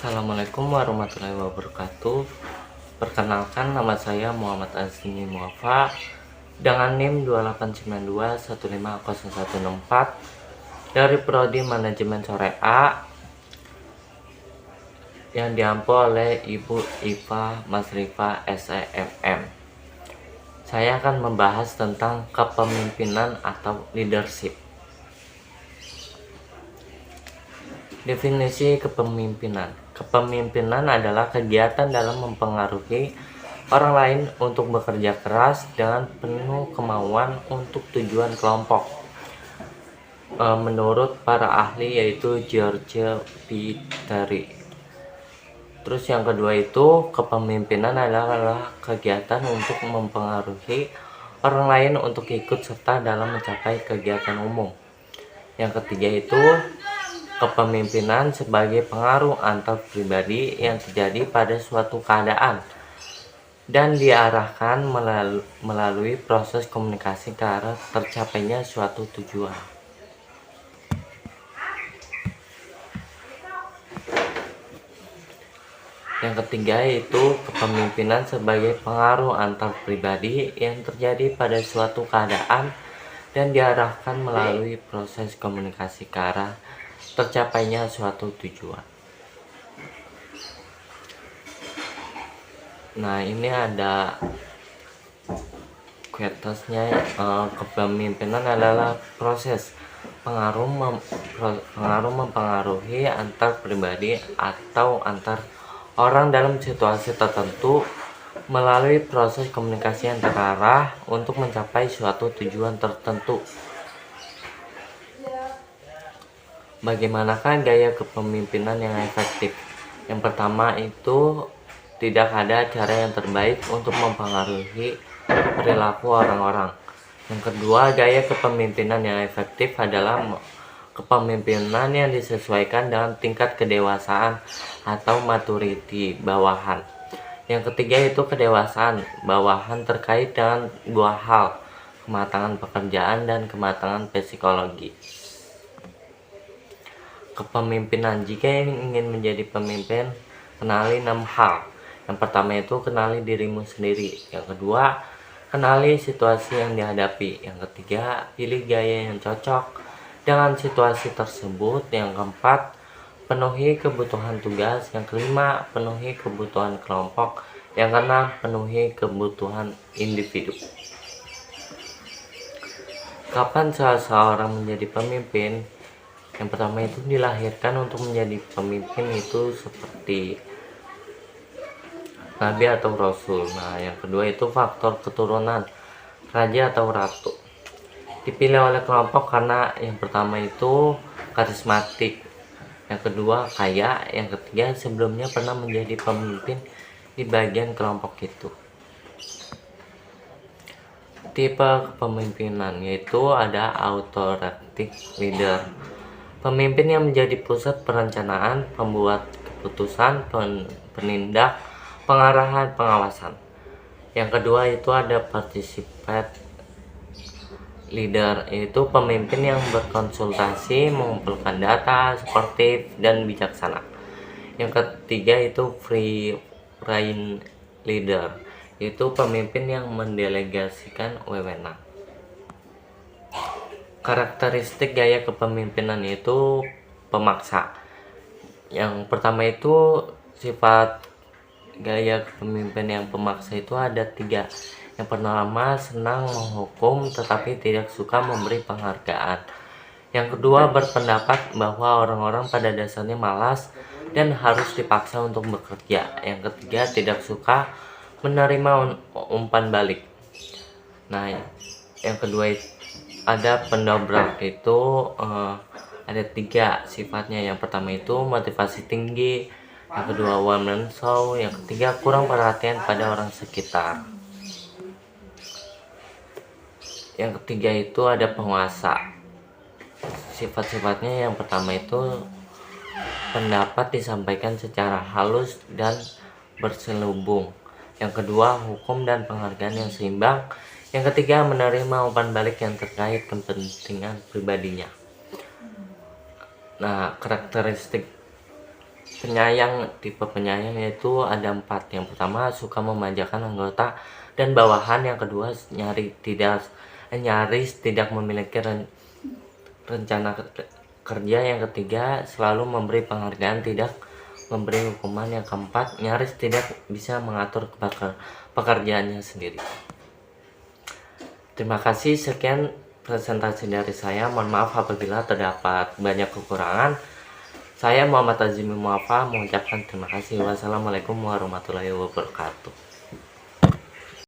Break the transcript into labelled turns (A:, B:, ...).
A: Assalamualaikum warahmatullahi wabarakatuh. Perkenalkan, nama saya Muhammad Azmi Muafa dengan NIM 2892150164 dari Prodi Manajemen Syariah yang diampu oleh Ibu Iva Masrifa SEMM. Saya akan membahas tentang kepemimpinan atau leadership. Definisi kepemimpinan. Kepemimpinan adalah kegiatan dalam mempengaruhi orang lain untuk bekerja keras dengan penuh kemauan untuk tujuan kelompok. Menurut para ahli yaitu George Petrie. Terus yang kedua itu kepemimpinan adalah kegiatan untuk mempengaruhi orang lain untuk ikut serta dalam mencapai kegiatan umum. Yang ketiga itu kepemimpinan sebagai pengaruh antar pribadi yang terjadi pada suatu keadaan dan diarahkan melalui proses komunikasi ke arah tercapainya suatu tujuan. Yang ketiga yaitu kepemimpinan sebagai pengaruh antar pribadi yang terjadi pada suatu keadaan dan diarahkan melalui proses komunikasi ke arah tercapainya suatu tujuan. Nah, ini ada quotesnya. Kepemimpinan adalah proses pengaruh mempengaruhi antar pribadi atau antar orang dalam situasi tertentu melalui proses komunikasi yang terarah untuk mencapai suatu tujuan tertentu. Bagaimanakah gaya kepemimpinan yang efektif? Yang pertama itu tidak ada cara yang terbaik untuk mempengaruhi perilaku orang-orang. Yang kedua, gaya kepemimpinan yang efektif adalah kepemimpinan yang disesuaikan dengan tingkat kedewasaan atau maturity bawahan. Yang ketiga itu kedewasaan bawahan terkait dengan dua hal, kematangan pekerjaan dan kematangan psikologi. Kepemimpinan. Jika ingin menjadi pemimpin, kenali 6 hal. Yang pertama itu kenali dirimu sendiri. Yang kedua, kenali situasi yang dihadapi. Yang ketiga, pilih gaya yang cocok dengan situasi tersebut. Yang keempat, penuhi kebutuhan tugas. Yang kelima, penuhi kebutuhan kelompok. Yang keenam, penuhi kebutuhan individu. Kapan seseorang menjadi pemimpin? Yang pertama itu dilahirkan untuk menjadi pemimpin itu seperti nabi atau rasul. Nah, yang kedua itu faktor keturunan, raja atau ratu. Dipilih oleh kelompok karena yang pertama itu karismatik, yang kedua kaya, yang ketiga sebelumnya pernah menjadi pemimpin di bagian kelompok itu. Tipe kepemimpinan yaitu ada authoritative leader, pemimpin yang menjadi pusat perencanaan, pembuat keputusan, penindak, pengarahan, pengawasan. Yang kedua itu ada participate leader, yaitu pemimpin yang berkonsultasi, mengumpulkan data, sportif, dan bijaksana. Yang ketiga itu free rein leader, yaitu pemimpin yang mendelegasikan wewenang. Karakteristik gaya kepemimpinan itu pemaksa. Yang pertama itu sifat gaya kepemimpinan yang pemaksa itu ada 3. Yang pertama, senang menghukum tetapi tidak suka memberi penghargaan. Yang kedua, berpendapat bahwa orang-orang pada dasarnya malas dan harus dipaksa untuk bekerja. Yang ketiga, tidak suka menerima umpan balik. Nah, yang kedua ada pendobrak itu ada 3 sifatnya. Yang pertama itu motivasi tinggi, yang kedua one man show, yang ketiga kurang perhatian pada orang sekitar. Yang ketiga itu ada penguasa. Sifat-sifatnya yang pertama itu pendapat disampaikan secara halus dan berselubung. Yang kedua hukum dan penghargaan yang seimbang. Yang ketiga menerima umpan balik yang terkait kepentingan pribadinya. Nah, karakteristik Tipe penyayang yaitu ada 4. Yang pertama, suka memanjakan anggota dan bawahan. Yang kedua, nyaris tidak memiliki rencana kerja. Yang ketiga, selalu memberi penghargaan, tidak memberi hukuman. Yang keempat, nyaris tidak bisa mengatur pekerjaannya sendiri. Terima kasih, sekian presentasi dari saya. Mohon maaf apabila terdapat banyak kekurangan. Saya Muhammad Azimi Muafa mengucapkan terima kasih. Wassalamualaikum warahmatullahi wabarakatuh.